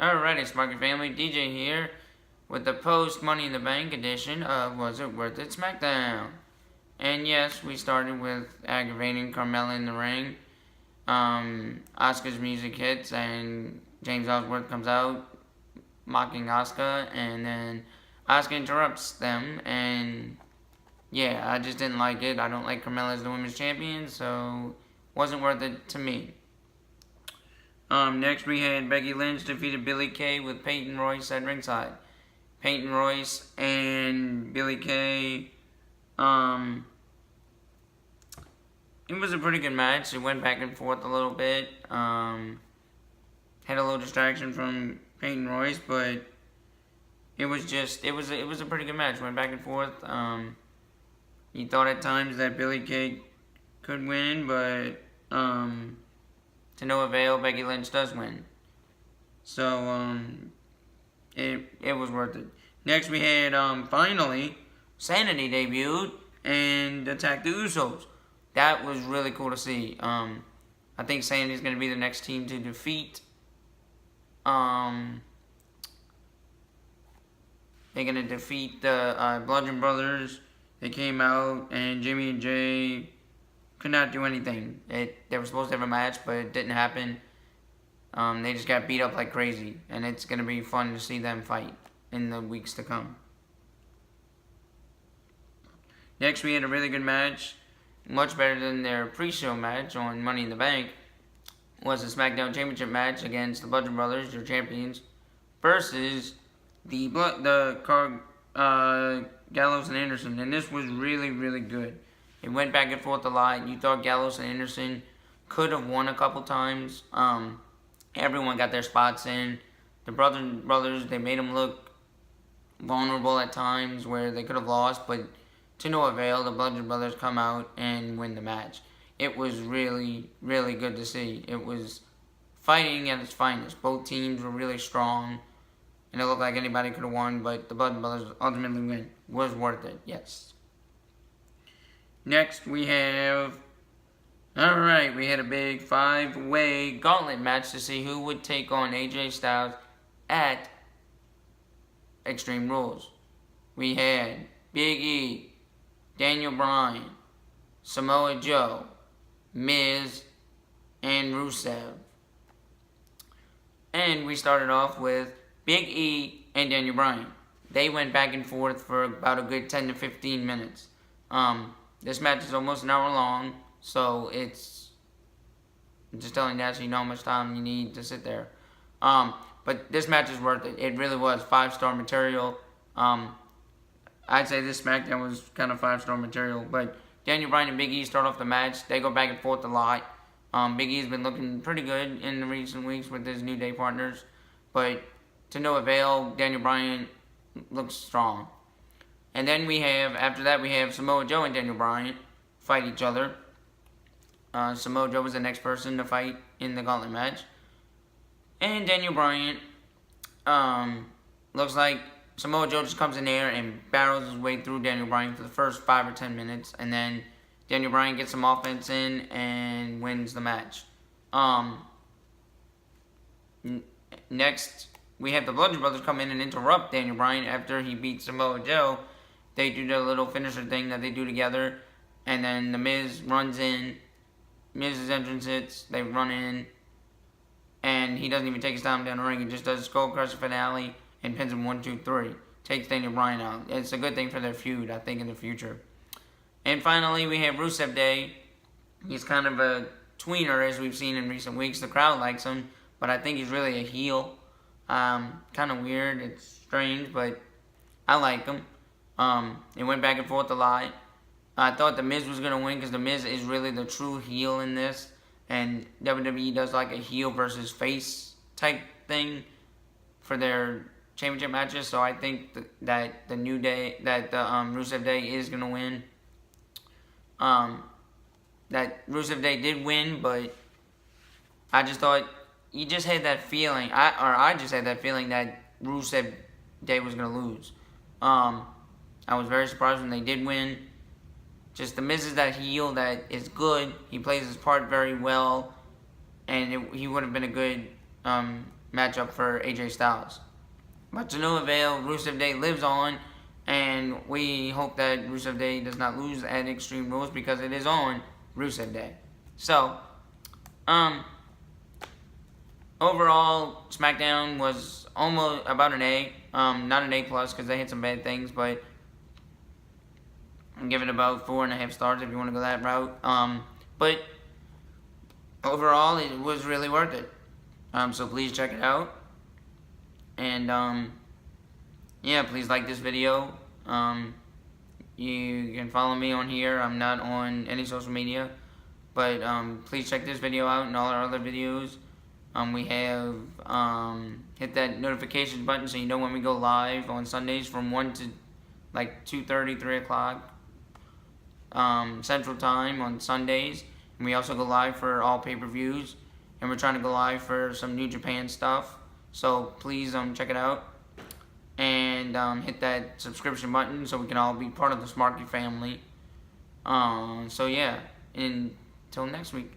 Alrighty, Sparky family, DJ here with the post Money in the Bank edition of Was It Worth It SmackDown. And yes, we started with aggravating Carmella in the ring. Asuka's music hits and James Ellsworth comes out mocking Asuka, and then Asuka interrupts them, and yeah, I just didn't like it. I don't like Carmella as the women's champion, so wasn't worth it to me. Next we had Becky Lynch defeated Billie Kay with Peyton Royce at ringside. Peyton Royce and Billie Kay, it was a pretty good match. It went back and forth a little bit. Had a little distraction from Peyton Royce, but it was a pretty good match. Went back and forth. You thought at times that Billie Kay could win, but to no avail. Becky Lynch does win. So it was worth it. Next we had finally SAnitY debuted and attacked the Usos. That was really cool to see. I think SAnitY is going to be the next team to defeat. They're going to defeat the Bludgeon Brothers. They came out and Jimmy and Jay could not do anything. They were supposed to have a match, but it didn't happen. They just got beat up like crazy, and it's going to be fun to see them fight in the weeks to come. Next, we had a really good match, much better than their pre-show match on Money in the Bank. Was a SmackDown Championship match against the Bludgeon Brothers, your champions, versus the Gallows and Anderson, and this was really, really good. It went back and forth a lot. You thought Gallows and Anderson could have won a couple times. Everyone got their spots in. The brothers, they made them look vulnerable at times where they could have lost, but to no avail. The Bludgeon Brothers come out and win the match. It was really, really good to see. It was fighting at its finest. Both teams were really strong, and it looked like anybody could have won, but the Bludgeon Brothers ultimately win. Was worth it, yes. Next, we have... Alright, we had a big 5-way gauntlet match to see who would take on AJ Styles at Extreme Rules. We had Big E, Daniel Bryan, Samoa Joe, Miz, and Rusev. And we started off with Big E and Daniel Bryan. They went back and forth for about a good 10 to 15 minutes. This match is almost an hour long, so it's just telling you that so you know how much time you need to sit there. But this match is worth it. It really was 5-star material. I'd say this SmackDown was kind of 5-star material, but Daniel Bryan and Big E start off the match. They go back and forth a lot. Big E's been looking pretty good in the recent weeks with his New Day partners, but to no avail. Daniel Bryan looks strong. And then after that, we have Samoa Joe and Daniel Bryan fight each other. Samoa Joe was the next person to fight in the gauntlet match. And Daniel Bryan, looks like Samoa Joe just comes in there and barrels his way through Daniel Bryan for the first 5 or 10 minutes. And then Daniel Bryan gets some offense in and wins the match. Next, we have the Bludgeon Brothers come in and interrupt Daniel Bryan after he beats Samoa Joe. They do the little finisher thing that they do together. And then The Miz runs in. Miz's entrance hits. They run in. And he doesn't even take his time down the ring. He just does a skull crusher finale and pins him 1, 2, 3. Takes Daniel Bryan out. It's a good thing for their feud, I think, in the future. And finally, we have Rusev Day. He's kind of a tweener, as we've seen in recent weeks. The crowd likes him, but I think he's really a heel. Kind of weird. It's strange, but I like him. It went back and forth a lot. I thought The Miz was going to win because The Miz is really the true heel in this. And WWE does like a heel versus face type thing for their championship matches. So I think that the New Day, that the Rusev Day is going to win. That Rusev Day did win, but I just thought, you just had that feeling. I just had that feeling that Rusev Day was going to lose. I was very surprised when they did win. Just The Miz is that heel that is good. He plays his part very well, and he would have been a good matchup for AJ Styles. But to no avail, Rusev Day lives on, and we hope that Rusev Day does not lose at Extreme Rules because it is on Rusev Day. So, overall, SmackDown was almost about an A. Not an A plus because they had some bad things, but I'm giving it about 4.5 stars if you want to go that route. But overall, it was really worth it. So please check it out. And yeah, please like this video. You can follow me on here. I'm not on any social media, but please check this video out and all our other videos. We have hit that notification button so you know when we go live on Sundays from 1 to like 2:30, 3 o'clock Central Time on Sundays. And we also go live for all pay-per-views, and we're trying to go live for some New Japan stuff. So please check it out and hit that subscription button so we can all be part of the SmackDown family. So yeah, until next week.